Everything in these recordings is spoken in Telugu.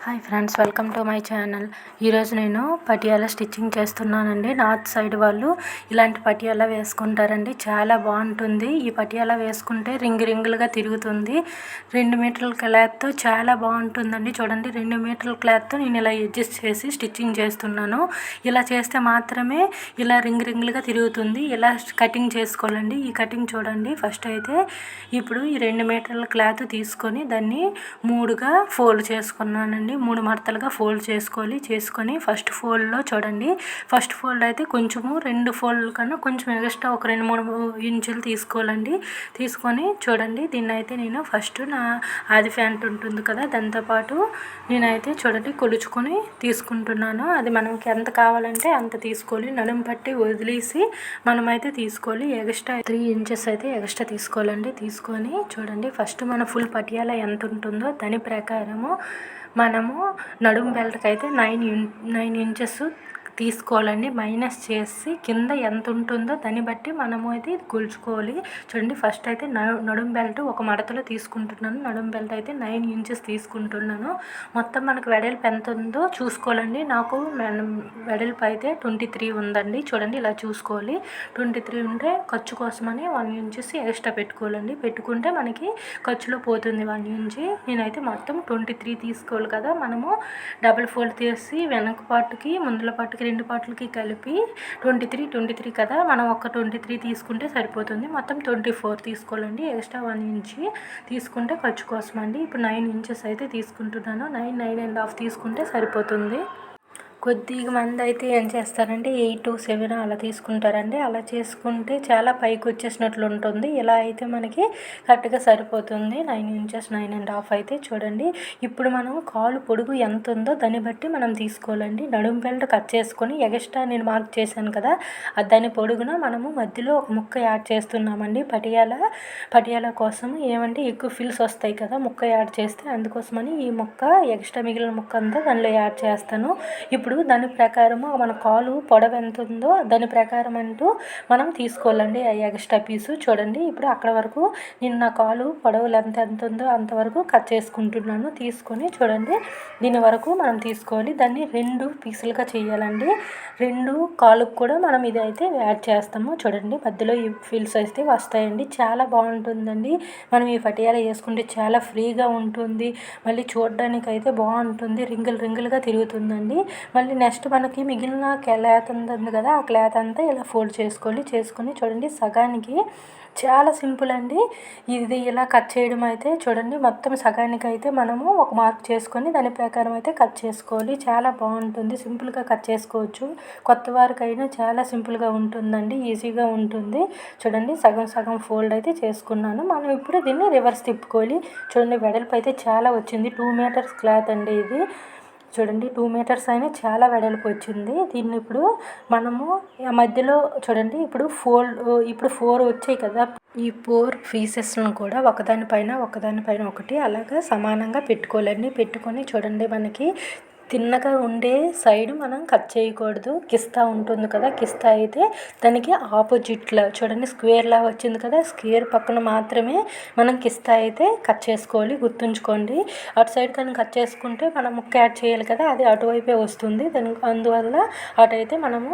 Hi friends, welcome to my channel. ఈరోజు నేను పటియాలా స్టిచ్చింగ్ చేస్తున్నానండి. నార్త్ సైడ్ వాళ్ళు ఇలాంటి పటియాలా వేసుకుంటారండి. చాలా బాగుంటుంది. ఈ పటియాలా వేసుకుంటే రింగులుగా తిరుగుతుంది. 2 మీటర్ల క్లాత్తో చాలా బాగుంటుందండి. చూడండి, 2 మీటర్ల క్లాత్తో నేను ఇలా అడ్జస్ట్ చేసి స్టిచ్చింగ్ చేస్తున్నాను. ఇలా చేస్తే మాత్రమే ఇలా రింగులుగా తిరుగుతుంది. ఇలా కటింగ్ చేసుకోవాలండి. ఈ కటింగ్ చూడండి. ఫస్ట్ అయితే ఇప్పుడు ఈ 2 మీటర్ల క్లాత్ తీసుకొని దాన్ని 3గా ఫోల్డ్ చేసుకున్నానండి. 3 మడతలుగా ఫోల్డ్ చేసుకొని ఫస్ట్ ఫోల్డ్లో చూడండి, ఫస్ట్ ఫోల్డ్ అయితే కొంచెము 2 ఫోల్డ్ కన్నా కొంచెం ఎక్స్ట్రా ఒక 2-3 ఇంచులు తీసుకోవాలండి. తీసుకొని చూడండి, దీన్ని అయితే నేను ఫస్ట్ నా ఆది ప్యాంట్ ఉంటుంది కదా, దాంతోపాటు నేనైతే చూడండి కొలుచుకొని తీసుకుంటున్నాను. అది మనకి ఎంత కావాలంటే అంత తీసుకోవాలి. నడుము పట్టి వదిలేసి మనమైతే తీసుకోవాలి. ఎక్స్ట్రా 3 ఇంచెస్ అయితే ఎక్స్ట్రా తీసుకోవాలండి. తీసుకొని చూడండి, ఫస్ట్ మన ఫుల్ పటియాలా ఎంత ఉంటుందో దాని ప్రకారము మనము నడుము బెల్ట్కి అయితే 9 ఇంచెస్ తీసుకోవాలండి. మైనస్ చేసి కింద ఎంత ఉంటుందో దాన్ని బట్టి మనము అయితే కొలుచుకోవాలి. చూడండి, ఫస్ట్ అయితే నడుము బెల్ట్ ఒక మడతలో తీసుకుంటున్నాను. నడుము బెల్ట్ అయితే 9 ఇంచెస్ తీసుకుంటున్నాను. మొత్తం మనకు వెడల్పు ఎంత ఉందో చూసుకోవాలండి. నాకు వెడల్పు అయితే 23 ఉందండి. చూడండి, ఇలా చూసుకోవాలి. 23 ఉంటే ఖర్చు కోసమని 1 ఇంచెస్ ఎక్స్ట్రా పెట్టుకోవాలండి. పెట్టుకుంటే మనకి ఖర్చులో పోతుంది 1 ఇంచ్. నేనైతే మొత్తం 23 తీసుకోవాలి కదా. మనము డబుల్ ఫోల్డ్ చేసి వెనక పార్ట్కి ముందుల పార్ట్కి 2 పార్ట్లకి కలిపి 23 కదా, మనం ఒక 23 తీసుకుంటే సరిపోతుంది. మొత్తం 24 తీసుకోవాలండి. ఎక్స్ట్రా 1 ఇంచ్ తీసుకుంటే ఖర్చు కోసం అండి. ఇప్పుడు 9 ఇంచెస్ అయితే తీసుకుంటున్నాను. 9.5 తీసుకుంటే సరిపోతుంది. కొద్దిగా మంది అయితే ఏం చేస్తారంటే 8, 7 అలా తీసుకుంటారండి. అలా చేసుకుంటే చాలా పైకి వచ్చేసినట్లు ఉంటుంది. ఇలా అయితే మనకి కరెక్ట్గా సరిపోతుంది. 9 ఇంచెస్ 9.5 అయితే చూడండి. ఇప్పుడు మనం కాలు పొడుగు ఎంత ఉందో దాన్ని బట్టి మనం తీసుకోవాలండి. నడుము బెల్ట్ కట్ చేసుకొని ఎక్స్ట్రా నేను మార్క్ చేశాను కదా, దాని పొడుగున మనము మధ్యలో ఒక ముక్క యాడ్ చేస్తున్నామండి. పటియాలా కోసం ఏమంటే ఎక్కువ ఫిల్స్ వస్తాయి కదా ముక్క యాడ్ చేస్తే, అందుకోసమని ఈ ముక్క ఎక్స్ట్రా మిగిలిన ముక్క అంతా దానిలో యాడ్ చేస్తాను. ఇప్పుడు దాని ప్రకారము మన కాలు పొడవు ఎంత ఉందో దాని ప్రకారం అంటూ మనం తీసుకోవాలండి ఆ ఎక్స్ట్రా పీసు. చూడండి, ఇప్పుడు అక్కడ వరకు నేను నా కాలు పొడవు లెంత్ ఎంత ఉందో అంతవరకు కట్ చేసుకుంటున్నాను. తీసుకొని చూడండి, దీని వరకు మనం తీసుకోవాలి. దాన్ని 2 పీసులుగా చేయాలండి. 2 కాలుకు కూడా మనం ఇది అయితే యాడ్ చేస్తాము. చూడండి, మధ్యలో ఈ ఫిల్స్ అయితే వస్తాయండి. చాలా బాగుంటుందండి. మనం ఈ పటియాలా వేసుకుంటే చాలా ఫ్రీగా ఉంటుంది. మళ్ళీ చూడడానికి అయితే బాగుంటుంది. రింగులుగా తిరుగుతుందండి. మళ్ళీ నెక్స్ట్ మనకి మిగిలిన క్లాత్ ఉంటుంది కదా, ఆ క్లాత్ అంతా ఇలా ఫోల్డ్ చేసుకొని చూడండి, సగానికి చాలా సింపుల్ అండి. ఇది ఇలా కట్ చేయడం అయితే చూడండి, మొత్తం సగానికి అయితే మనము ఒక మార్క్ చేసుకొని దాని ప్రకారం అయితే కట్ చేసుకోవాలి. చాలా బాగుంటుంది. సింపుల్గా కట్ చేసుకోవచ్చు. కొత్త వారికైనా చాలా సింపుల్గా ఉంటుందండి. ఈజీగా ఉంటుంది. చూడండి, సగం ఫోల్డ్ అయితే చేసుకున్నాను. మనం ఇప్పుడు దీన్ని రివర్స్ తిప్పుకోవాలి. చూడండి, వెడల్పు అయితే చాలా వచ్చింది. 2 మీటర్స్ క్లాత్ అండి ఇది. చూడండి, 2 మీటర్స్ అయినా చాలా వెడల్పు వచ్చింది. దీన్ని ఇప్పుడు మనము మధ్యలో చూడండి, ఇప్పుడు 4 వచ్చాయి కదా, ఈ 4 పీసెస్ను కూడా ఒకదానిపైన ఒకటి అలాగా సమానంగా పెట్టుకోవాలండి. పెట్టుకొని చూడండి, మనకి తిన్నగా ఉండే సైడ్ మనం కట్ చేయకూడదు. కిస్తా ఉంటుంది కదా, కిస్తా అయితే దానికి ఆపోజిట్లో చూడండి స్క్వేర్లా వచ్చింది కదా, స్క్వేర్ పక్కన మాత్రమే మనం కిస్తా అయితే కట్ చేసుకోవాలి. గుర్తుంచుకోండి, అటు సైడ్ కానీ కట్ చేసుకుంటే మనం ముక్క యాడ్ చేయాలి కదా, అది అటువైపే వస్తుంది. అందువల్ల అటైతే మనము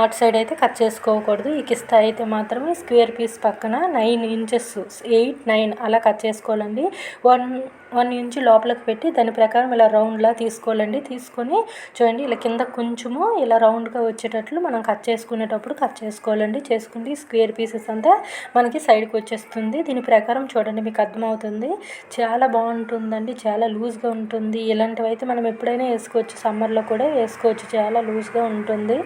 అటు సైడ్ అయితే కట్ చేసుకోకూడదు. ఈ కిస్తా అయితే మాత్రమే స్క్వేర్ పీస్ పక్కన 9 ఇంచెస్ 8, 9 అలా కట్ చేసుకోవాలండి. 1 ఇంచ్ లోపలికి పెట్టి దాని ప్రకారం ఇలా రౌండ్లా తీసుకోవాలండి. తీసుకొని చూడండి, ఇలా కింద కొంచెము ఇలా రౌండ్గా వచ్చేటట్లు మనం కట్ చేసుకునేటప్పుడు కట్ చేసుకోవాలండి. చేసుకుంటే స్క్వేర్ పీసెస్ అంతా మనకి సైడ్కి వచ్చేస్తుంది. దీని ప్రకారం చూడండి, మీకు అర్థమవుతుంది. చాలా బాగుంటుందండి. చాలా లూజ్గా ఉంటుంది. ఇలాంటివి అయితే మనం ఎప్పుడైనా వేసుకోవచ్చు. సమ్మర్లో కూడా వేసుకోవచ్చు. చాలా లూజ్గా ఉంటుంది.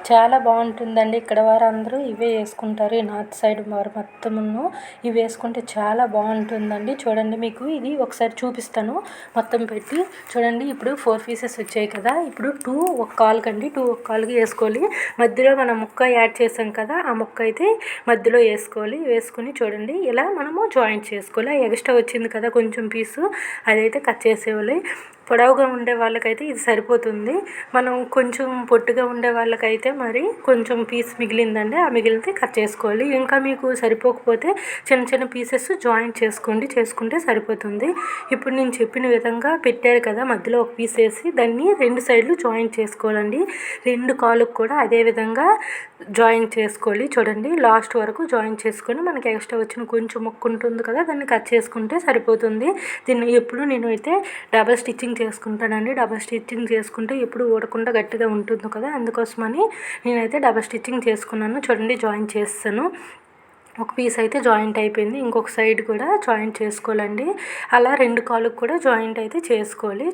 చాలా బాగుంటుందండి. ఇక్కడ వారందరూ ఇవే వేసుకుంటారు. ఈ నార్త్ సైడ్ వారు మొత్తమును ఇవి వేసుకుంటే చాలా బాగుంటుందండి. చూడండి, మీకు ఇది ఒకసారి చూపిస్తాను మొత్తం పెట్టి. చూడండి, ఇప్పుడు 4 పీసెస్ వచ్చాయి కదా, ఇప్పుడు 2 ఒక కాలుకండి, 2 ఒక కాలుకి వేసుకోవాలి. మధ్యలో మనం ముక్క యాడ్ చేసాం కదా, ఆ ముక్క అయితే మధ్యలో వేసుకోవాలి. వేసుకొని చూడండి, ఇలా మనము జాయింట్ చేసుకోవాలి. ఎక్స్ట్రా వచ్చింది కదా కొంచెం పీసు, అదైతే కట్ చేసేవాలి. పొడవుగా ఉండే వాళ్ళకైతే ఇది సరిపోతుంది. మనం కొంచెం పొట్టిగా ఉండే వాళ్ళకైతే మరి కొంచెం పీస్ మిగిలిందండి, ఆ మిగిలితే కట్ చేసుకోవాలి. ఇంకా మీకు సరిపోకపోతే చిన్న చిన్న పీసెస్ జాయింట్ చేసుకుంటే సరిపోతుంది. ఇప్పుడు నేను చెప్పిన విధంగా పెట్టారు కదా, మధ్యలో ఒక పీస్ వేసి దాన్ని 2 సైడ్లు జాయింట్ చేసుకోవాలండి. 2 కాళ్ళకు కూడా అదే విధంగా జాయింట్ చేసుకోవాలి. చూడండి, లాస్ట్ వరకు జాయింట్ చేసుకొని మనకి ఎక్స్ట్రా వచ్చిన కొంచెం ముక్క ఉంటుంది కదా, దాన్ని కట్ చేసుకుంటే సరిపోతుంది. దీన్ని ఎప్పుడు నేను అయితే డబల్ స్టిచ్చింగ్ చేసుకుంటానండి. డబల్ స్టిచ్చింగ్ చేసుకుంటే ఎప్పుడు ఊడకుండా గట్టిగా ఉంటుంది కదా, అందుకోసమని నేనైతే డబల్ స్టిచ్చింగ్ చేసుకున్నాను. చూడండి, జాయింట్ చేస్తాను. ఒక పీస్ అయితే జాయింట్ అయిపోయింది, ఇంకొక సైడ్ కూడా జాయింట్ చేసుకోవాలండి. అలా 2 కాళ్ళకు కూడా జాయింట్ అయితే చేసుకోవాలి.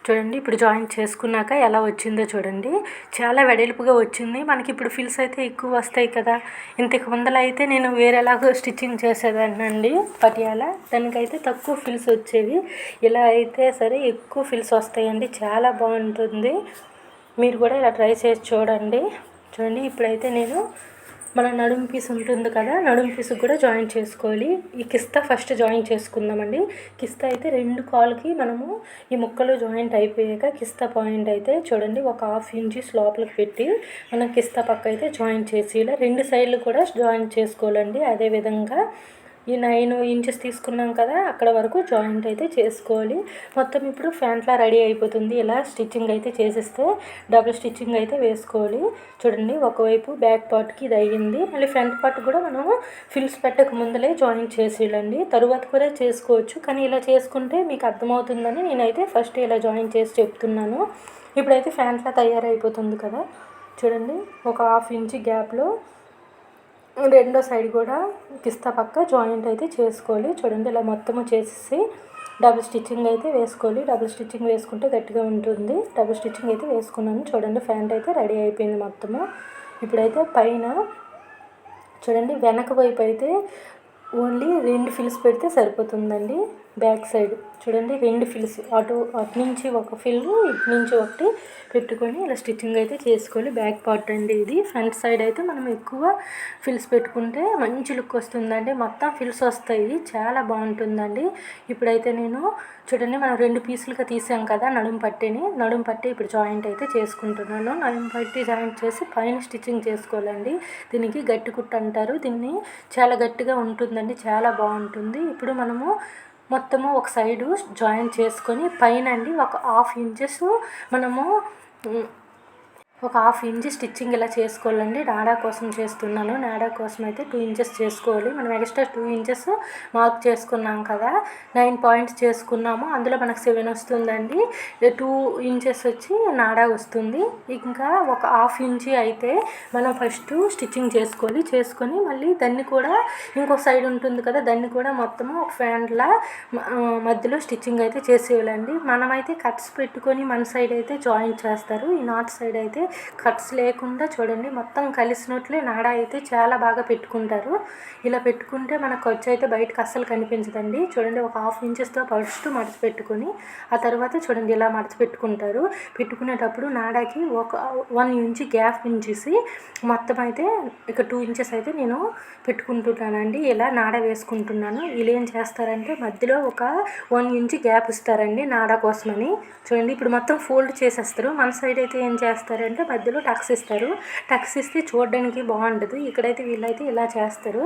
చూడండి ఇప్పుడు జాయింట్ చేసుకున్నాక ఎలా వచ్చిందో చూడండి. చాలా వెడల్పుగా వచ్చింది. మనకి ఇప్పుడు ఫిల్స్ అయితే ఎక్కువ వస్తాయి కదా. ఇంతకు ముందల అయితే నేను వేరేలాగా స్టిచ్చింగ్ చేసేదాన్నండి పటియాలా, దానికైతే తక్కువ ఫిల్స్ వచ్చేవి. ఇలా అయితే సరే ఎక్కువ ఫిల్స్ వస్తాయండి, చాలా బాగుంటుంది. మీరు కూడా ఇలా ట్రై చేసి చూడండి. ఇప్పుడైతే నేను మన నడుము పీస్ ఉంటుంది కదా, నడుము పీస్కి కూడా జాయింట్ చేసుకోవాలి. ఈ కిస్తా ఫస్ట్ జాయింట్ చేసుకుందామండి. కిస్తా అయితే 2 కాళ్ళకి మనము ఈ ముక్కలు జాయింట్ అయిపోయాక కిస్తా పాయింట్ అయితే చూడండి ఒక 1/2 ఇంచెస్ లోపలికి పెట్టి మనం కిస్తా పక్క అయితే జాయింట్ చేసి ఇలా 2 సైడ్లు కూడా జాయింట్ చేసుకోవాలండి. అదేవిధంగా ఈ 9 ఇంచెస్ తీసుకున్నాం కదా, అక్కడ వరకు జాయింట్ అయితే చేసుకోవాలి. మొత్తం ఇప్పుడు ఫ్యాంట్లా రెడీ అయిపోతుంది. ఇలా స్టిచ్చింగ్ అయితే చేసేస్తే డబుల్ స్టిచ్చింగ్ అయితే వేసుకోవాలి. చూడండి, ఒకవైపు బ్యాక్ పార్ట్కి ఇది అయ్యింది. మళ్ళీ ఫ్రంట్ పార్ట్ కూడా మనము ఫిల్స్ పెట్టక ముందలే జాయింట్ చేసేయాలండి. తరువాత కూడా చేసుకోవచ్చు, కానీ ఇలా చేసుకుంటే మీకు అర్థమవుతుందని నేనైతే ఫస్ట్ ఇలా జాయింట్ చేసి చెప్తున్నాను. ఇప్పుడైతే ఫ్యాంట్లా తయారైపోతుంది కదా. చూడండి, ఒక 1/2 ఇంచ్ గ్యాప్లో రెండో సైడ్ కూడా కిస్తా పక్క జాయింట్ అయితే చేసుకోవాలి. చూడండి, ఇలా మొత్తము చేసేసి డబుల్ స్టిచ్చింగ్ అయితే వేసుకోవాలి. డబుల్ స్టిచ్చింగ్ వేసుకుంటే గట్టిగా ఉంటుంది. డబుల్ స్టిచ్చింగ్ అయితే వేసుకున్నాను. చూడండి, ఫ్యాంట్ అయితే రెడీ అయిపోయింది మొత్తము. ఇప్పుడైతే పైన చూడండి, వెనక వైపు అయితే ఓన్లీ 2 ఫిల్స్ పెడితే సరిపోతుందండి. బ్యాక్ సైడ్ చూడండి, 2 ఫిల్స్, అటు నుంచి ఒక ఫిల్, ఇటు నుంచి ఒకటి పెట్టుకొని ఇలా స్టిచ్చింగ్ అయితే చేసుకోవాలి. బ్యాక్ పార్ట్ అండి ఇది. ఫ్రంట్ సైడ్ అయితే మనం ఎక్కువ ఫిల్స్ పెట్టుకుంటే మంచి లుక్ వస్తుందండి. మొత్తం ఫిల్స్ వస్తాయి, చాలా బాగుంటుందండి. ఇప్పుడైతే నేను చూడండి, మనం 2 పీసులుగా తీసాం కదా నడుము పట్టి ఇప్పుడు జాయింట్ అయితే చేసుకుంటున్నాను. నడుము పట్టి జాయింట్ చేసి పైన స్టిచ్చింగ్ చేసుకోవాలండి. దీనికి గట్టి కుట్టు అంటారు. దీన్ని చాలా గట్టిగా ఉంటుందండి, చాలా బాగుంటుంది. ఇప్పుడు మనము మొత్తము ఒక సైడు జాయింట్ చేసుకొని పైన అండి ఒక 1/2 ఇంచెస్ మనము ఒక 1/2 ఇంచ్ స్టిచ్చింగ్ ఇలా చేసుకోవాలండి. నాడా కోసం చేస్తున్నాను. నాడా కోసం అయితే 2 ఇంచెస్ చేసుకోవాలి. మనం ఎక్స్ట్రా 2 ఇంచెస్ మార్క్ చేసుకున్నాం కదా, 9 పాయింట్స్ చేసుకున్నాము. అందులో మనకు 7 వస్తుందండి. 2 ఇంచెస్ వచ్చి నాడా వస్తుంది. ఇంకా ఒక 1/2 ఇంచ్ అయితే మనం ఫస్ట్ స్టిచ్చింగ్ చేసుకొని మళ్ళీ దాన్ని కూడా ఇంకో సైడ్ ఉంటుంది కదా, దాన్ని కూడా మొత్తము ఒక ఫ్యాంట్లా మధ్యలో స్టిచ్చింగ్ అయితే చేసేయాలండి. మనమైతే కట్స్ పెట్టుకొని మన సైడ్ అయితే జాయింట్ చేస్తారు. ఈ నార్త్ సైడ్ అయితే కట్స్ లేకుండా చూడండి, మొత్తం కలిసినట్లే నాడా అయితే చాలా బాగా పెట్టుకుంటారు. ఇలా పెట్టుకుంటే మనకు ఖర్చు అయితే బయటకు అస్సలు కనిపించదండి. చూడండి, ఒక 1/2 ఇంచెస్తో ఫస్ట్ మడత పెట్టుకొని ఆ తర్వాత చూడండి ఇలా మడత పెట్టుకుంటారు. పెట్టుకునేటప్పుడు నాడాకి ఒక 1 ఇంచ్ గ్యాప్ ఉంచేసి మొత్తం అయితే ఇక 2 ఇంచెస్ అయితే నేను పెట్టుకుంటున్నానండి. ఇలా నాడా వేసుకుంటున్నాను. వీళ్ళు ఏం చేస్తారంటే మధ్యలో ఒక 1 ఇంచ్ గ్యాప్ ఇస్తారండి నాడా కోసమని. చూడండి, ఇప్పుడు మొత్తం ఫోల్డ్ చేసేస్తారు. మన సైడ్ అయితే ఏం చేస్తారంటే మధ్యలో టక్స్ ఇస్తారు. టక్స్ ఇస్తే చూడడానికి బాగుండదు. ఇక్కడైతే వీళ్ళైతే ఇలా చేస్తారు.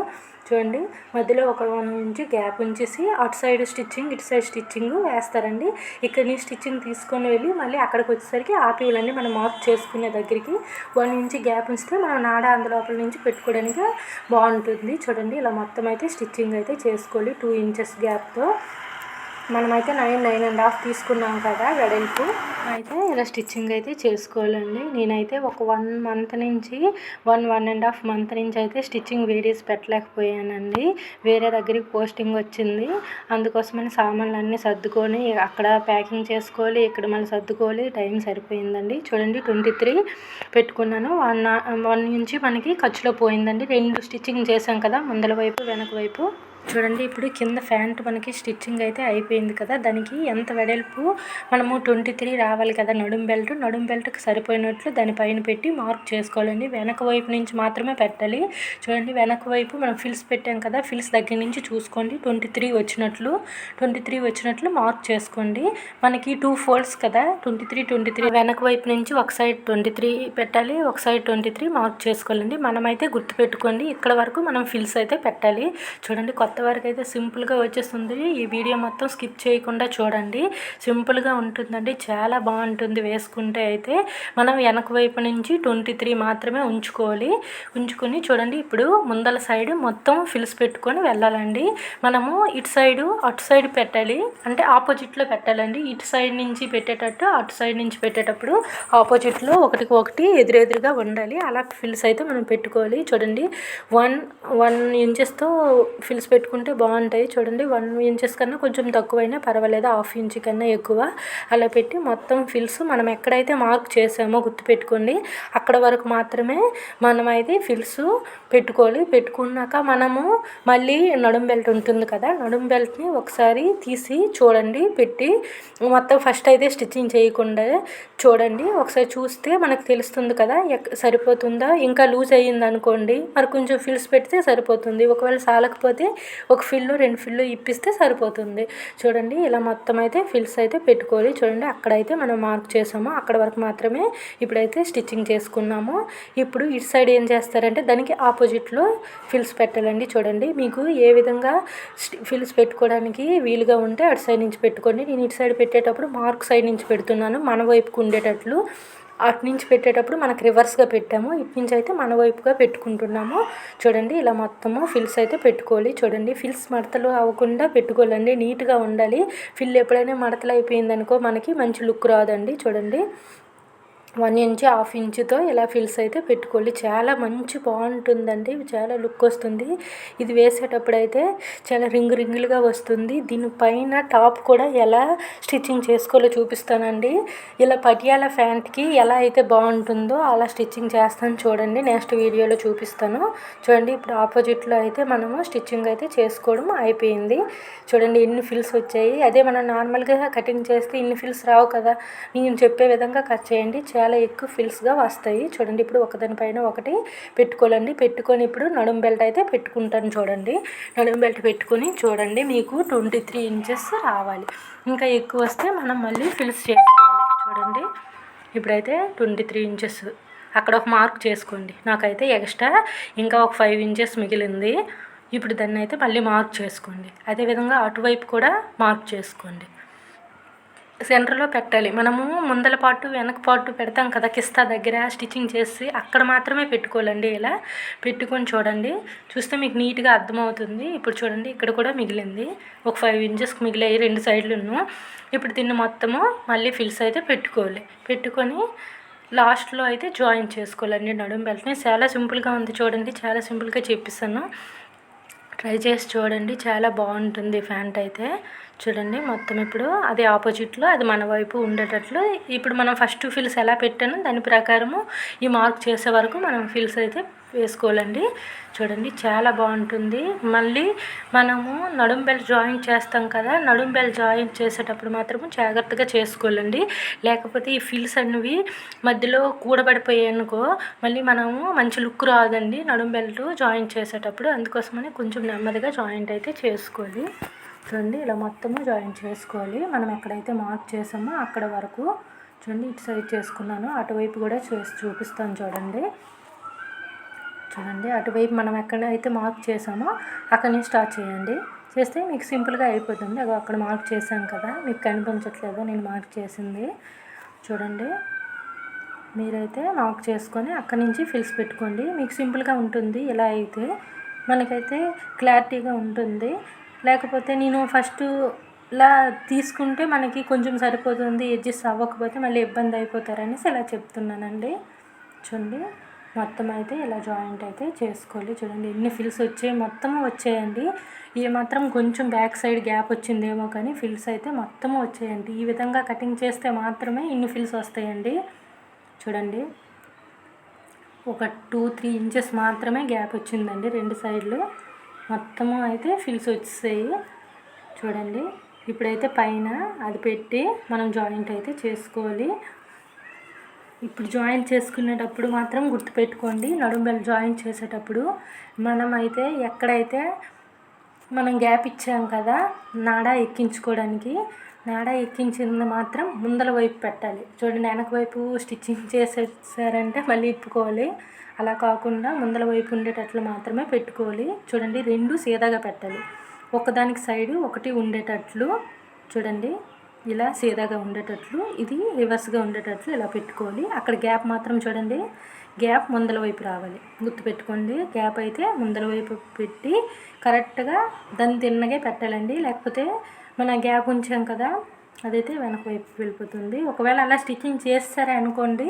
చూడండి, మధ్యలో ఒక 1 ఇంచ్ గ్యాప్ ఉంచేసి అటు సైడ్ స్టిచ్చింగ్, ఇటు సైడ్ స్టిచ్చింగ్ వేస్తారండి. ఇక్కడ నుంచి స్టిచ్చింగ్ తీసుకొని వెళ్ళి మళ్ళీ అక్కడికి వచ్చేసరికి ఆపేయాలండి. మనం మార్క్ చేసుకునే దగ్గరికి 1 ఇంచ్ గ్యాప్ ఉంచితే మనం నాడా అందులోపల నుంచి పెట్టుకోవడానికి బాగుంటుంది. చూడండి, ఇలా మొత్తం అయితే స్టిచ్చింగ్ అయితే చేసుకోవాలి 2 ఇంచెస్ గ్యాప్తో. మనమైతే 9.5 తీసుకున్నాం కదా వెడల్పు, అయితే ఇలా స్టిచ్చింగ్ అయితే చేసుకోవాలండి. నేనైతే ఒక 1 మంత్ నుంచి 1.5 మంత్ నుంచి అయితే స్టిచ్చింగ్ వీడియోస్ పెట్టలేకపోయానండి. వేరే దగ్గరికి పోస్టింగ్ వచ్చింది. అందుకోసమని సామాన్లు అన్నీ సర్దుకొని అక్కడ ప్యాకింగ్ చేసుకోవాలి, ఇక్కడ మళ్ళీ సర్దుకోవాలి, టైం సరిపోయిందండి. చూడండి, 23 పెట్టుకున్నాను. 1 నుంచి మనకి ఖర్చులో పోయిందండి. 2 స్టిచ్చింగ్ చేసాం కదా, ముందల వైపు వెనక వైపు. చూడండి ఇప్పుడు కింద ప్యాంట్ మనకి స్టిచ్చింగ్ అయితే అయిపోయింది కదా, దానికి ఎంత వెడల్పు మనము 23 రావాలి కదా నడుం బెల్ట్కి సరిపోయినట్లు దానిపైన పెట్టి మార్క్ చేసుకోవాలండి. వెనక వైపు నుంచి మాత్రమే పెట్టాలి. చూడండి వెనక వైపు మనం ఫిల్స్ పెట్టాం కదా, ఫిల్స్ దగ్గర నుంచి చూసుకోండి 23 వచ్చినట్లు మార్క్ చేసుకోండి. మనకి 2 ఫోల్డ్స్ కదా, 23 వెనక వైపు నుంచి ఒక సైడ్ 23 పెట్టాలి, ఒక సైడ్ 23 మార్క్ చేసుకోవాలండి. మనమైతే గుర్తుపెట్టుకోండి ఇక్కడ వరకు మనం ఫిల్స్ అయితే పెట్టాలి. చూడండి కొత్త వరకు అయితే సింపుల్గా వచ్చేస్తుంది. ఈ వీడియో మొత్తం స్కిప్ చేయకుండా చూడండి, సింపుల్గా ఉంటుందండి, చాలా బాగుంటుంది వేసుకుంటే. అయితే మనం వెనక వైపు నుంచి 23 మాత్రమే ఉంచుకొని చూడండి ఇప్పుడు ముందల సైడ్ మొత్తం ఫిల్స్ పెట్టుకొని వెళ్ళాలండి. మనము ఇటు సైడు అటు సైడ్ పెట్టాలి, అంటే ఆపోజిట్లో పెట్టాలండి. ఇటు సైడ్ నుంచి పెట్టేటట్టు అటు సైడ్ నుంచి పెట్టేటప్పుడు ఆపోజిట్లో ఒకటి ఎదురెదురుగా ఉండాలి. అలా ఫిల్స్ అయితే మనం పెట్టుకోవాలి. చూడండి 1 ఇంచెస్తో ఫిల్స్ పెట్టుకుంటే బాగుంటాయి. చూడండి 1 ఇంచెస్ కన్నా కొంచెం తక్కువైనా పర్వాలేదు, 1/2 ఇంచ్ కన్నా ఎక్కువ అలా పెట్టి మొత్తం ఫిల్స్ మనం ఎక్కడైతే మార్క్ చేసామో గుర్తుపెట్టుకోండి అక్కడ వరకు మాత్రమే మనం అయితే ఫిల్స్ పెట్టుకోవాలి. పెట్టుకున్నాక మనము మళ్ళీ నడుం బెల్ట్ ఉంటుంది కదా, నడుం బెల్ట్ని ఒకసారి తీసి చూడండి పెట్టి, మొత్తం ఫస్ట్ అయితే స్టిచ్చింగ్ చేయకుండా చూడండి. ఒకసారి చూస్తే మనకు తెలుస్తుంది కదా సరిపోతుందా, ఇంకా లూజ్ అయ్యింది అనుకోండి మరి కొంచెం ఫిల్స్ పెడితే సరిపోతుంది. ఒకవేళ సాలకపోతే ఒక ఫిల్లు 2 ఫిల్లు ఇప్పిస్తే సరిపోతుంది. చూడండి ఇలా మొత్తం అయితే ఫిల్స్ అయితే పెట్టుకోవాలి. చూడండి అక్కడైతే మనం మార్క్ చేసామో అక్కడ వరకు మాత్రమే ఇప్పుడైతే స్టిచ్చింగ్ చేసుకున్నాము. ఇప్పుడు ఇటు సైడ్ ఏం చేస్తారంటే దానికి ఆపోజిట్లో ఫిల్స్ పెట్టాలండి. చూడండి మీకు ఏ విధంగా ఫిల్స్ పెట్టుకోవడానికి వీలుగా ఉంటే అటు సైడ్ నుంచి పెట్టుకోండి. నేను ఇటు సైడ్ పెట్టేటప్పుడు మార్క్ సైడ్ నుంచి పెడుతున్నాను, మన వైపుకు ఉండేటట్లు. అటు నుంచి పెట్టేటప్పుడు మనకు రివర్స్గా పెట్టాము, ఇటు నుంచి అయితే మన వైపుగా పెట్టుకుంటున్నాము. చూడండి ఇలా మొత్తము ఫిల్స్ అయితే పెట్టుకోవాలి. చూడండి ఫిల్స్ మడతలు అవ్వకుండా పెట్టుకోవాలండి, నీట్గా ఉండాలి. ఫిల్ ఎప్పుడైనా మడతలు అయిపోయిందనుకో మనకి మంచి లుక్ రాదండి. చూడండి 1 ఇంచ్ 1/2 ఇంచుతో ఇలా ఫిల్స్ అయితే పెట్టుకోవాలి. చాలా మంచి బాగుంటుందండి, చాలా లుక్ వస్తుంది. ఇది వేసేటప్పుడు అయితే చాలా రింగులుగా వస్తుంది. దీనిపైన టాప్ కూడా ఎలా స్టిచ్చింగ్ చేసుకోవాలో చూపిస్తానండి. ఇలా పటియాల ప్యాంట్కి ఎలా అయితే బాగుంటుందో అలా స్టిచ్చింగ్ చేస్తాను చూడండి, నెక్స్ట్ వీడియోలో చూపిస్తాను. చూడండి ఇప్పుడు ఆపోజిట్లో అయితే మనము స్టిచ్చింగ్ అయితే చేసుకోవడం అయిపోయింది. చూడండి ఎన్ని ఫిల్స్ వచ్చాయి. అదే మనం నార్మల్గా కటింగ్ చేస్తే ఇన్ని ఫిల్స్ రావు కదా, నేను చెప్పే విధంగా కట్ చేయండి, చాలా ఎక్కువ ఫిల్స్గా వస్తాయి. చూడండి ఇప్పుడు ఒకదానిపైన ఒకటి పెట్టుకోవాలండి. పెట్టుకొని ఇప్పుడు నడుం బెల్ట్ అయితే పెట్టుకుంటాను. చూడండి నడుం బెల్ట్ పెట్టుకొని చూడండి మీకు 23 ఇంచెస్ రావాలి. ఇంకా ఎక్కువ వస్తే మనం మళ్ళీ ఫిల్స్ చేసుకోవాలి. చూడండి ఇప్పుడైతే 23 ఇంచెస్ అక్కడ ఒక మార్క్ చేసుకోండి. నాకైతే ఎక్స్ట్రా ఇంకా ఒక 5 ఇంచెస్ మిగిలింది. ఇప్పుడు దాన్ని అయితే మళ్ళీ మార్క్ చేసుకోండి. అదేవిధంగా అటువైపు కూడా మార్క్ చేసుకోండి. సెంటర్లో పెట్టాలి. మనము ముందల పాటు వెనక పాటు పెడతాం కదా కిస్తా దగ్గర స్టిచ్చింగ్ చేసి అక్కడ మాత్రమే పెట్టుకోవాలండి. ఇలా పెట్టుకొని చూడండి, చూస్తే మీకు నీట్గా అర్థమవుతుంది. ఇప్పుడు చూడండి ఇక్కడ కూడా మిగిలింది, ఒక 5 ఇంచెస్కి మిగిలాయి 2 సైడ్లను. ఇప్పుడు దీన్ని మొత్తము మళ్ళీ ఫిల్స్ అయితే పెట్టుకోవాలి. పెట్టుకొని లాస్ట్లో అయితే జాయిన్ చేసుకోవాలండి నడుం బెల్ట్ని. చాలా సింపుల్గా ఉంది చూడండి, చాలా సింపుల్గా చెప్పిస్తాను, ట్రై చేసి చూడండి, చాలా బాగుంటుంది ప్యాంట్ అయితే. చూడండి మొత్తం ఇప్పుడు అది ఆపోజిట్లో అది మన వైపు ఉండేటట్లు ఇప్పుడు మనం ఫస్ట్ ఫిల్స్ ఎలా పెట్టానో దాని ప్రకారము ఈ మార్క్ చేసే వరకు మనం ఫిల్స్ అయితే వేసుకోవాలండి. చూడండి చాలా బాగుంటుంది. మళ్ళీ మనము నడుం బెల్ట్ జాయిన్ చేస్తాం కదా, నడుం బెల్ట్ జాయిన్ చేసేటప్పుడు మాత్రము జాగ్రత్తగా చేసుకోవాలండి. లేకపోతే ఈ ఫిల్స్ అనేవి మధ్యలో కూడబడిపోయాయి అనుకో మళ్ళీ మనము మంచి లుక్ రాదండి నడుం బెల్ట్ జాయిన్ చేసేటప్పుడు. అందుకోసమని కొంచెం నెమ్మదిగా జాయింట్ అయితే చేసుకోవాలి. చూడండి ఇలా మొత్తము జాయిన్ చేసుకోవాలి. మనం ఎక్కడైతే మార్క్ చేసామో అక్కడ వరకు. చూడండి ఇటు సైడ్ చేసుకున్నాను, అటువైపు కూడా చేసి చూపిస్తాను చూడండి. చూడండి అటువైపు మనం ఎక్కడైతే మార్క్ చేసామో అక్కడి నుంచి స్టార్ట్ చేయండి. చేస్తే మీకు సింపుల్గా అయిపోతుంది. అవి అక్కడ మార్క్ చేశాను కదా, మీకు కనిపించట్లేదు నేను మార్క్ చేసింది. చూడండి మీరైతే మార్క్ చేసుకొని అక్కడి నుంచి ఫిల్స్ పెట్టుకోండి, మీకు సింపుల్గా ఉంటుంది. ఇలా అయితే మనకైతే క్లారిటీగా ఉంటుంది. లేకపోతే నేను ఫస్ట్ ఇలా తీసుకుంటే మనకి కొంచెం సరిపోతుంది, అడ్జస్ట్ అవ్వకపోతే మళ్ళీ ఇబ్బంది అయిపోతారనేసి ఇలా చెప్తున్నానండి. చూడండి మొత్తం అయితే ఇలా జాయింట్ అయితే చేసుకోవాలి. చూడండి ఎన్ని ఫిల్స్ వచ్చాయి, మొత్తము వచ్చాయండి. ఇది మాత్రం కొంచెం బ్యాక్ సైడ్ గ్యాప్ వచ్చిందేమో కానీ ఫిల్స్ అయితే మొత్తము వచ్చాయండి. ఈ విధంగా కటింగ్ చేస్తే మాత్రమే ఇన్ని ఫిల్స్ వస్తాయండి. చూడండి ఒక 2-3 ఇంచెస్ మాత్రమే గ్యాప్ వచ్చిందండి 2 సైడ్లు. మొత్తము అయితే ఫిల్స్ వచ్చేసాయి చూడండి. ఇప్పుడైతే పైన అది పెట్టి మనం జాయింట్ అయితే చేసుకోవాలి. ఇప్పుడు జాయింట్ చేసుకునేటప్పుడు మాత్రం గుర్తుపెట్టుకోండి, నడుము బెల్ట్ జాయింట్ చేసేటప్పుడు మనమైతే ఎక్కడైతే మనం గ్యాప్ ఇచ్చాం కదా నాడా ఎక్కించుకోవడానికి, నాడా ఎక్కించింది మాత్రం ముందల వైపు పెట్టాలి. చూడండి, వెనక వైపు స్టిచ్చింగ్ చేసేసారంటే మళ్ళీ ఇప్పుకోవాలి. అలా కాకుండా ముందల వైపు ఉండేటట్లు మాత్రమే పెట్టుకోవాలి. చూడండి, రెండు సీదాగా పెట్టాలి. ఒకదానికి సైడు ఒకటి ఉండేటట్లు చూడండి, ఇలా సీదాగా ఉండేటట్లు, ఇది రివర్స్గా ఉండేటట్లు ఇలా పెట్టుకోవాలి. అక్కడ గ్యాప్ మాత్రం చూడండి, గ్యాప్ ముందల వైపు రావాలి. గుర్తుపెట్టుకోండి, గ్యాప్ అయితే ముందల వైపు పెట్టి కరెక్ట్గా దాన్ని తిన్నగే పెట్టాలండి. లేకపోతే మన గ్యాప్ ఉంచాం కదా అదైతే వెనక వైపు వెళ్ళిపోతుంది. ఒకవేళ అలా స్టిచ్చింగ్ చేస్తారే అనుకోండి,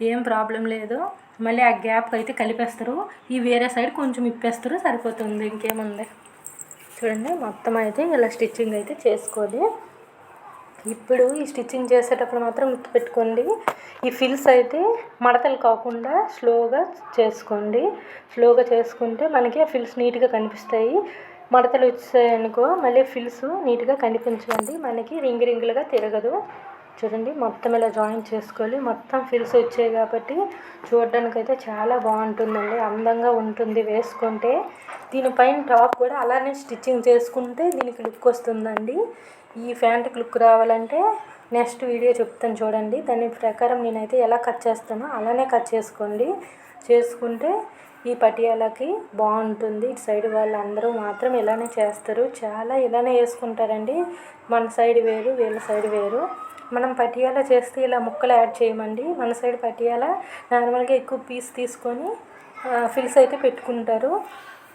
ఏం ప్రాబ్లం లేదు. మళ్ళీ ఆ గ్యాప్ అయితే కలిపేస్తారు, ఈ వేరే సైడ్ కొంచెం ఇప్పేస్తారు, సరిపోతుంది. ఇంకేముంది చూడండి, మొత్తం అయితే ఇలా స్టిచ్చింగ్ అయితే చేసుకోవాలి. ఇప్పుడు ఈ స్టిచ్చింగ్ చేసేటప్పుడు మాత్రం గుర్తుపెట్టుకోండి, ఈ ఫిల్స్ అయితే మడతలు కాకుండా స్లోగా చేసుకోండి. స్లోగా చేసుకుంటే మనకి ఆ ఫిల్స్ నీట్గా కనిపిస్తాయి. మడతలు వచ్చాయనుకో మళ్ళీ ఫిల్స్ నీట్గా కనిపించండి, మనకి రింగులుగా తిరగదు. చూడండి, మొత్తం ఇలా జాయిన్ చేసుకోవాలి. మొత్తం ఫిల్స్ వచ్చాయి కాబట్టి చూడడానికి అయితే చాలా బాగుంటుందండి, అందంగా ఉంటుంది వేసుకుంటే. దీనిపైన టాప్ కూడా అలానే స్టిచ్చింగ్ చేసుకుంటే దీనికి లుక్ వస్తుందండి. ఈ ప్యాంట్కి లుక్ రావాలంటే నెక్స్ట్ వీడియో చెప్తాను చూడండి. దాని ప్రకారం నేనైతే ఎలా కట్ చేస్తానో అలానే కట్ చేసుకోండి. చేసుకుంటే ఈ పటియాలకి బాగుంటుంది. ఇటు సైడ్ వాళ్ళందరూ మాత్రం ఇలానే చేస్తారు, చాలా ఇలానే వేసుకుంటారండి. మన సైడ్ వేరు, వీళ్ళ సైడ్ వేరు. మనం పటియాల చేస్తే ఇలా ముక్కలు యాడ్ చేయమండి. మన సైడ్ పటియాల నార్మల్గా ఎక్కువ పీస్ తీసుకొని ఫిల్స్ అయితే పెట్టుకుంటారు.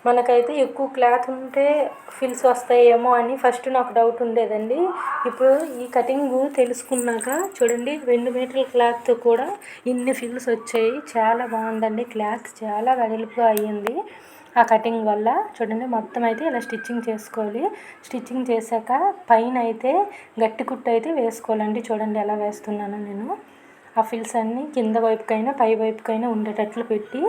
మనకైతే ఎక్కువ క్లాత్ ఉంటే ఫిల్స్ వస్తాయేమో అని ఫస్ట్ నాకు డౌట్ ఉండేదండి. ఇప్పుడు ఈ కటింగ్ తెలుసుకున్నాక చూడండి, 2 మీటర్ల క్లాత్ కూడా ఇన్ని ఫిల్స్ వచ్చాయి. చాలా బాగుందండి, క్లాత్ చాలా వెడల్పుగా అయ్యింది ఆ కటింగ్ వల్ల. చూడండి, మొత్తం అయితే ఇలా స్టిచ్చింగ్ చేసుకోవాలి. స్టిచ్చింగ్ చేశాక పైన అయితే గట్టి కుట్టు అయితే వేసుకోవాలండి. చూడండి ఎలా వేస్తున్నాను నేను. ఆ ఫిల్స్ అన్నీ కింద వైపుకైనా పై వైపుకైనా ఉండేటట్లు పెట్టి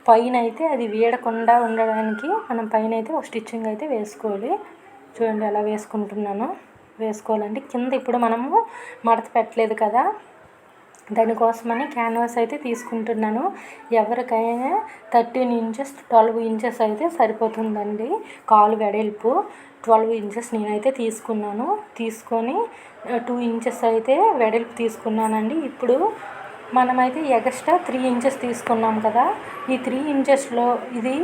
పైన అయితే అది వీడకుండా ఉండడానికి మనం పైన అయితే ఒక స్టిచ్చింగ్ అయితే వేసుకోవాలి. చూడండి ఎలా వేసుకోవాలండి. కింద ఇప్పుడు మనము మడత పెట్టలేదు కదా, దానికోసమని క్యాన్వాస్ అయితే తీసుకుంటున్నాను. ఎవరికైనా 13 ఇంచెస్ 12 ఇంచెస్ అయితే సరిపోతుందండి. కాలు వెడల్పు 12 ఇంచెస్ నేనైతే తీసుకున్నాను. తీసుకొని 2 ఇంచెస్ అయితే వెడల్పు తీసుకున్నానండి. ఇప్పుడు మనమైతే ఎక్స్ట్రా 3 ఇంచెస్ తీసుకున్నాం కదా, ఈ 3 ఇంచెస్లో ఇది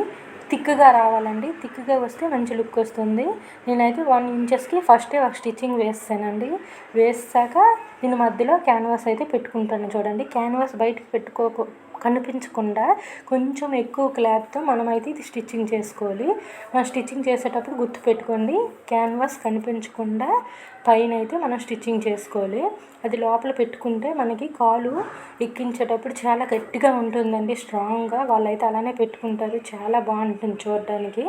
థిక్గా రావాలండి. థిక్గా వస్తే మంచి లుక్ వస్తుంది. నేనైతే 1 ఇంచెస్కి ఫస్టే ఒక స్టిచ్చింగ్ వేస్తానండి. వేసాక దీని మధ్యలో క్యాన్వాస్ అయితే పెట్టుకుంటాను. చూడండి, క్యాన్వాస్ బయటకు కనిపించకుండా కొంచెం ఎక్కువ క్లాత్తో మనమైతే ఇది స్టిచ్చింగ్ చేసుకోవాలి. మనం స్టిచ్చింగ్ చేసేటప్పుడు గుర్తుపెట్టుకోండి, క్యాన్వాస్ కనిపించకుండా పైన అయితే మనం స్టిచ్చింగ్ చేసుకోవాలి. అది లోపల పెట్టుకుంటే మనకి కాలు ఎక్కించేటప్పుడు చాలా గట్టిగా ఉంటుందండి, స్ట్రాంగ్గా. వాళ్ళైతే అలానే పెట్టుకుంటారు, చాలా బాగుంటుంది చూడడానికి.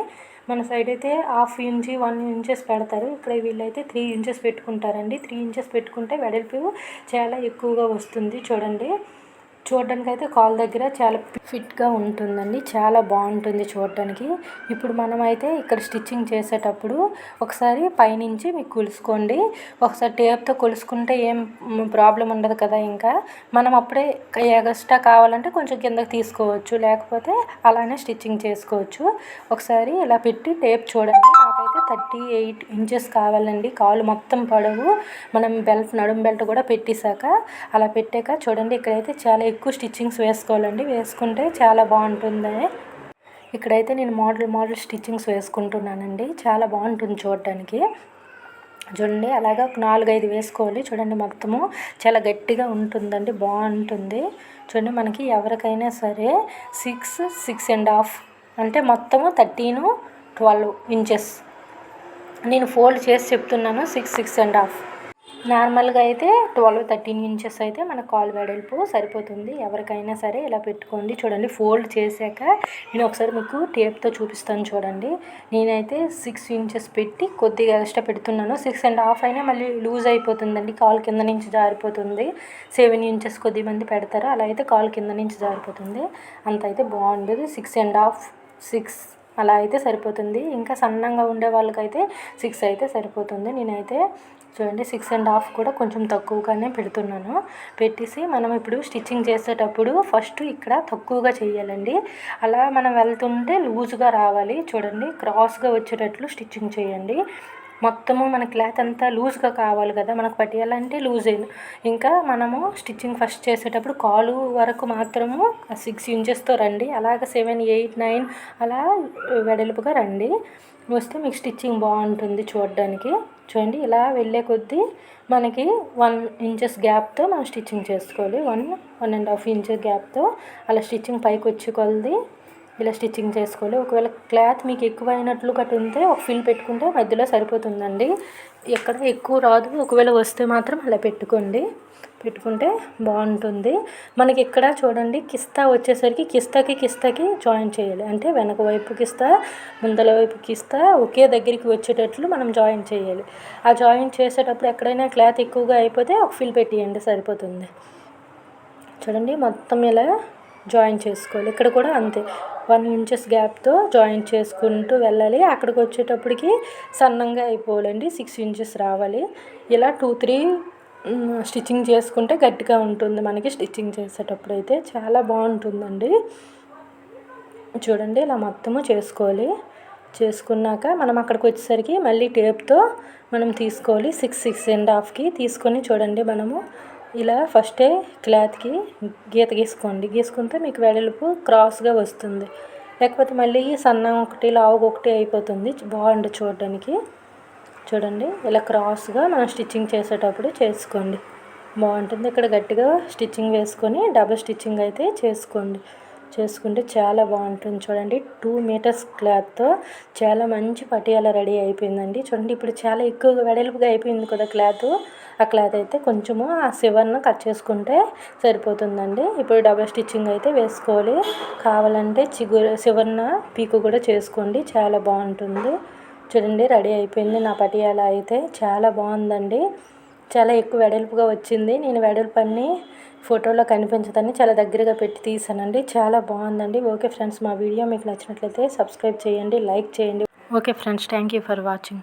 మన సైడ్ అయితే 1/2 ఇంచ్ 1 ఇంచెస్ పెడతారు, ఇక్కడ వీళ్ళైతే 3 ఇంచెస్ పెట్టుకుంటారండి. 3 ఇంచెస్ పెట్టుకుంటే వెడల్పు చాలా ఎక్కువగా వస్తుంది. చూడడానికి అయితే కాల్ దగ్గర చాలా ఫిట్గా ఉంటుందండి, చాలా బాగుంటుంది చూడడానికి. ఇప్పుడు మనమైతే ఇక్కడ స్టిచ్చింగ్ చేసేటప్పుడు ఒకసారి పైనుంచి మీకు కొలుసుకోండి. ఒకసారి టేప్తో కొలుసుకుంటే ఏం ప్రాబ్లం ఉండదు కదా. ఇంకా మనం అప్పుడే ఎక్స్ట్రా కావాలంటే కొంచెం కిందకి తీసుకోవచ్చు, లేకపోతే అలానే స్టిచ్చింగ్ చేసుకోవచ్చు. ఒకసారి ఇలా పెట్టి టేప్ చూడండి. నాకైతే 38 ఇంచెస్ కావాలండి, కాలు మొత్తం పొడవు. మనం నడుము బెల్ట్ కూడా పెట్టేశాక అలా పెట్టాక చూడండి, ఇక్కడైతే చాలా ఎక్కువ స్టిచ్చింగ్స్ వేసుకోవాలండి. వేసుకుంటే చాలా బాగుంటుంది. ఇక్కడైతే నేను మోడల్ స్టిచ్చింగ్స్ వేసుకుంటున్నానండి, చాలా బాగుంటుంది చూడడానికి. చూడండి, అలాగా 4-5 వేసుకోవాలి. చూడండి, మొత్తము చాలా గట్టిగా ఉంటుందండి, బాగుంటుంది. చూడండి, మనకి ఎవరికైనా సరే 6.5 అంటే మొత్తము 13-12 ఇంచెస్ నేను ఫోల్డ్ చేసి చెప్తున్నాను. 6.5 నార్మల్గా అయితే 12-13 ఇంచెస్ అయితే మన కాలు వెడల్పు సరిపోతుంది. ఎవరికైనా సరే ఇలా పెట్టుకోండి. చూడండి, ఫోల్డ్ చేశాక నేను ఒకసారి మీకు టేప్తో చూపిస్తాను. చూడండి, నేనైతే 6 ఇంచెస్ పెట్టి కొద్దిగా ఎక్స్ట్రా పెడుతున్నాను. 6.5 అయినా మళ్ళీ లూజ్ అయిపోతుందండి, కాలు కింద నుంచి జారిపోతుంది. 7 ఇంచెస్ కొద్దిమంది పెడతారు, అలా అయితే కాలు కింద నుంచి జారిపోతుంది. అంత అయితే బాగుండదు. 6.5 6 అలా అయితే సరిపోతుంది. ఇంకా సన్నంగా ఉండే వాళ్ళకైతే 6 అయితే సరిపోతుంది. నేనైతే చూడండి 6.5 కూడా కొంచెం తక్కువగానే పెడుతున్నాను. పెట్టేసి మనం ఇప్పుడు స్టిచ్చింగ్ చేసేటప్పుడు ఫస్ట్ ఇక్కడ తక్కువగా చేయాలండి. అలా మనం వెళ్తుంటే లూజ్గా రావాలి. చూడండి క్రాస్గా వచ్చేటట్లు స్టిచ్చింగ్ చేయండి. మొత్తము మన క్లాత్ అంతా లూజ్గా కావాలి కదా, మనకు పట్టియాలంటే లూజ్ ఇంకా మనము స్టిచ్చింగ్ ఫస్ట్ చేసేటప్పుడు కాలు వరకు మాత్రము 6 ఇంచెస్తో రండి. అలాగ 7, 8, 9 అలా వెడల్పుగా రండి. వస్తే మీకు స్టిచ్చింగ్ బాగుంటుంది చూడడానికి. చూడండి ఇలా వెళ్ళే కొద్దీ మనకి 1 ఇంచెస్ గ్యాప్తో మనం స్టిచ్చింగ్ చేసుకోవాలి. 1.5 ఇంచెస్ గ్యాప్తో అలా స్టిచ్చింగ్ పైకి వచ్చి కొలది ఇలా స్టిచ్చింగ్ చేసుకోవాలి. ఒకవేళ క్లాత్ మీకు ఎక్కువ అయినట్లు గట్టు ఉంటే ఒక ఫిల్ పెట్టుకుంటే మధ్యలో సరిపోతుందండి. ఎక్కడ ఎక్కువ రాదు. ఒకవేళ వస్తే మాత్రం అలా పెట్టుకుంటే బాగుంటుంది. మనకి ఇక్కడ చూడండి కిస్తా వచ్చేసరికి కిస్తాకి జాయిన్ చేయాలి. అంటే వెనక వైపు కిస్తా, ముందల వైపు కిస్తా ఒకే దగ్గరికి వచ్చేటట్లు మనం జాయిన్ చేయాలి. ఆ జాయిన్ చేసేటప్పుడు ఎక్కడైనా క్లాత్ ఎక్కువగా అయిపోతే ఒక ఫిల్ పెట్టేయండి సరిపోతుంది. చూడండి మొత్తం ఇలా జాయిన్ చేసుకోవాలి. ఇక్కడ కూడా అంతే 1 ఇంచెస్ గ్యాప్తో జాయిన్ చేసుకుంటూ వెళ్ళాలి. అక్కడికి వచ్చేటప్పటికి సన్నంగా అయిపోవాలండి. 6 ఇంచెస్ రావాలి. ఇలా 2-3 స్టిచ్చింగ్ చేసుకుంటే గట్టిగా ఉంటుంది. మనకి స్టిచ్చింగ్ చేసేటప్పుడు అయితే చాలా బాగుంటుందండి. చూడండి ఇలా మొత్తము చేసుకోవాలి. చేసుకున్నాక మనం అక్కడికి వచ్చేసరికి మళ్ళీ టేప్తో మనం తీసుకోవాలి. 6.5కి తీసుకొని చూడండి మనము ఇలా ఫస్టే క్లాత్కి గీత గీసుకుంటే మీకు వెడల్పు క్రాస్గా వస్తుంది. లేకపోతే మళ్ళీ సన్నం ఒకటి లావుగా ఒకటి అయిపోతుంది. బాగుంది చూడడానికి. చూడండి ఇలా క్రాస్గా మనం స్టిచ్చింగ్ చేసేటప్పుడు చేసుకోండి, బాగుంటుంది. ఇక్కడ గట్టిగా స్టిచ్చింగ్ వేసుకొని డబుల్ స్టిచ్చింగ్ అయితే చేసుకుంటే చాలా బాగుంటుంది. చూడండి 2 మీటర్స్ క్లాత్తో చాలా మంచి పటియాలా రెడీ అయిపోయిందండి. చూడండి ఇప్పుడు చాలా ఎక్కువగా వెడల్పుగా అయిపోయింది కదా క్లాత్. ఆ క్లాత్ అయితే కొంచెము ఆ సివర్ను కట్ చేసుకుంటే సరిపోతుందండి. ఇప్పుడు డబుల్ స్టిచ్చింగ్ అయితే వేసుకోవాలి. కావాలంటే సివర్న పీకు కూడా చేసుకోండి, చాలా బాగుంటుంది. చూడండి రెడీ అయిపోయింది నా పటియాలా అయితే. చాలా బాగుందండి. చాలా ఎక్కువ వెడల్పుగా వచ్చింది. నేను వెడల్పు అన్ని ఫోటోలో కనిపించదని చాలా దగ్గరగా పెట్టి తీసానండి. చాలా బాగుందండి. ఓకే ఫ్రెండ్స్, మా వీడియో మీకు నచ్చినట్లయితే సబ్స్క్రైబ్ చేయండి, లైక్ చేయండి. Okay friends, thank you for watching.